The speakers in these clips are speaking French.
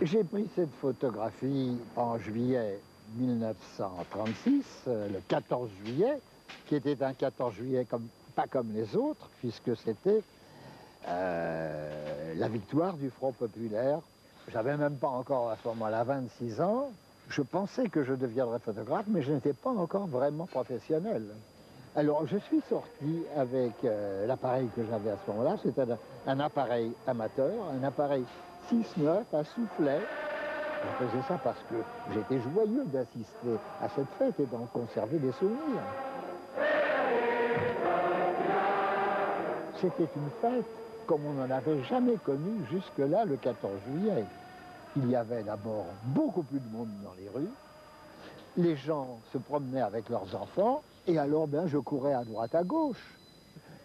J'ai pris cette photographie en juillet 1936, le 14 juillet, qui était un 14 juillet pas comme les autres, puisque c'était la victoire du Front populaire. J'avais même pas encore à ce moment-là 26 ans. Je pensais que je deviendrais photographe, mais je n'étais pas encore vraiment professionnel. Alors je suis sorti avec l'appareil que j'avais à ce moment-là, c'était un appareil amateur, un appareil 6-9 à soufflet. Je faisais ça parce que j'étais joyeux d'assister à cette fête et d'en conserver des souvenirs. C'était une fête comme on n'en avait jamais connu jusque-là le 14 juillet. Il y avait d'abord beaucoup plus de monde dans les rues. Les gens se promenaient avec leurs enfants et alors je courais à droite à gauche.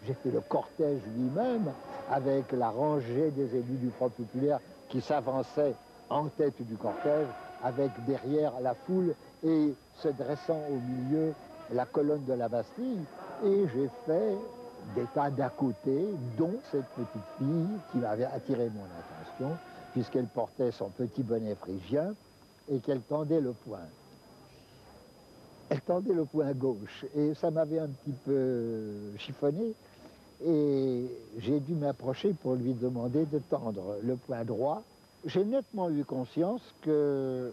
J'ai fait le cortège lui-même avec la rangée des élus du Front populaire qui s'avançait en tête du cortège avec derrière la foule et se dressant au milieu la colonne de la Bastille. Et j'ai fait des tas d'à côté, dont cette petite fille qui m'avait attiré mon attention puisqu'elle portait son petit bonnet phrygien et qu'elle tendait le poing. Elle tendait le poing gauche et ça m'avait un petit peu chiffonné et j'ai dû m'approcher pour lui demander de tendre le poing droit. J'ai nettement eu conscience que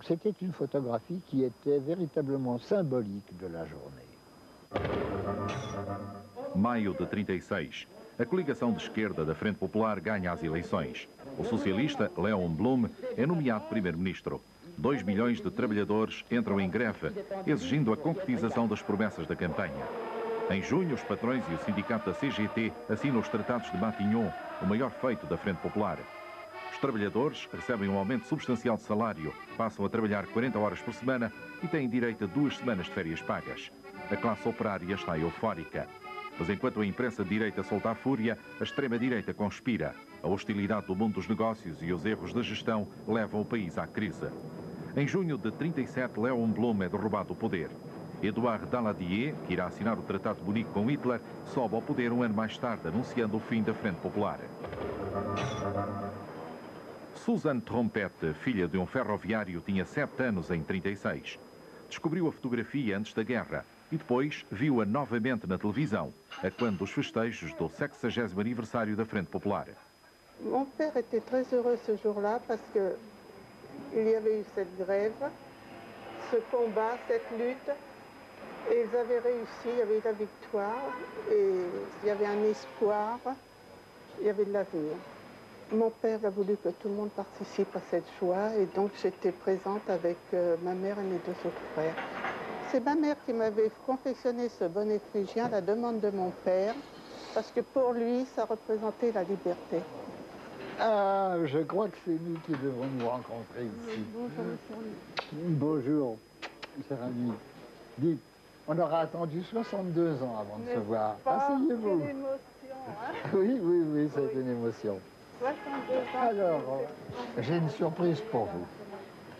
c'était une photographie qui était véritablement symbolique de la journée. Maio de 36. A coligação de esquerda da Frente Popular ganha as eleições. O socialista Léon Blum é nomeado primeiro-ministro. 2 milhões de trabalhadores entram em greve, exigindo a concretização das promessas da campanha. Em junho, os patrões e o sindicato da CGT assinam os tratados de Matignon, o maior feito da Frente Popular. Os trabalhadores recebem um aumento substancial de salário, passam a trabalhar 40 horas por semana e têm direito a 2 semanas de férias pagas. A classe operária está eufórica. Mas enquanto a imprensa de direita solta a fúria, a extrema-direita conspira. A hostilidade do mundo dos negócios e os erros de gestão levam o país à crise. Em junho de 37, Léon Blum é derrubado do poder. Édouard Daladier, que irá assinar o Tratado de Munique com Hitler, sobe ao poder um ano mais tarde, anunciando o fim da Frente Popular. Suzanne Trompette, filha de um ferroviário, tinha 7 anos em 36. Descobriu a fotografia antes da guerra e depois viu-a novamente na televisão, a quando dos festejos do 60º aniversário da Frente Popular. Mon père était très heureux ce jour-là parce que il y avait eu cette grève, ce combat, cette lutte, et ils avaient réussi, il y avait eu la victoire, et il y avait un espoir, il y avait de l'avenir. Mon père a voulu que tout le monde participe à cette joie, et donc j'étais présente avec ma mère et mes 2 autres frères. C'est ma mère qui m'avait confectionné ce bonnet phrygien à la demande de mon père, parce que pour lui, ça représentait la liberté. Ah, je crois que c'est nous qui devons nous rencontrer ici. Bonjour, monsieur. Bonjour, cher ami. Dites, on aura attendu 62 ans avant de se voir. Asseyez-vous. Quelle émotion, hein? Oui, c'est une émotion. 62 ans. Alors, j'ai une surprise pour vous.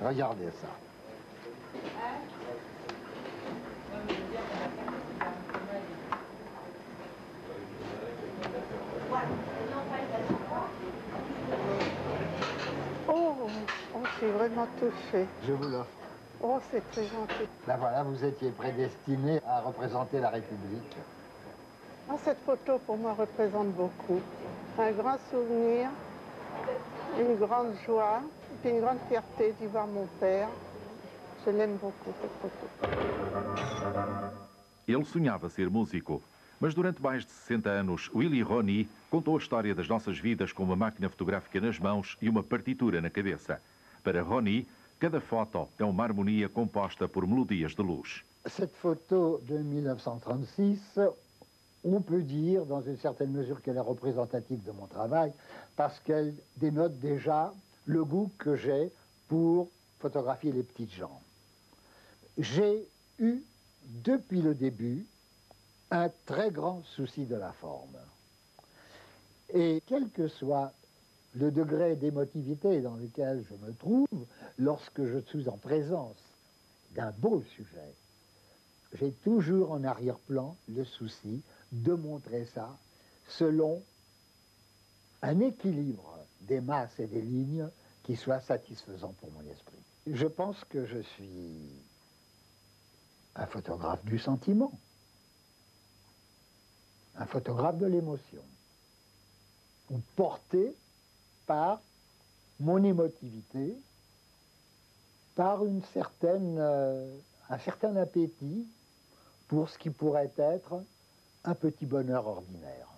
Regardez ça. Je suis vraiment touchée. Je vous l'offre. Oh, c'est très gentil. Ben voilà, vous étiez prédestiné à représenter la République. Ah, cette photo, pour moi, représente beaucoup. Un grand souvenir, une grande joie, et puis une grande fierté d'y voir mon père. Je l'aime beaucoup, cette photo. Ele sonhava ser músico, mas durante mais de 60 anos, Willy Rony contou a história das nossas vidas com uma máquina fotográfica nas mãos e uma partitura na cabeça. Para Rony, cada foto é uma harmonia composta por melodias de luz. Cette photo de 1936, on peut dire dans une certaine mesure qu'elle est représentative de mon travail parce qu'elle dénote déjà le goût que j'ai pour photographier les petites gens. J'ai eu depuis le début un très grand souci de la forme. Et quel que soit le degré d'émotivité dans lequel je me trouve, lorsque je suis en présence d'un beau sujet, j'ai toujours en arrière-plan le souci de montrer ça selon un équilibre des masses et des lignes qui qui soit satisfaisant pour mon esprit. Je pense que je suis un photographe du sentiment, un photographe de l'émotion, ou porté par mon émotivité, par un certain appétit pour ce qui pourrait être un petit bonheur ordinaire.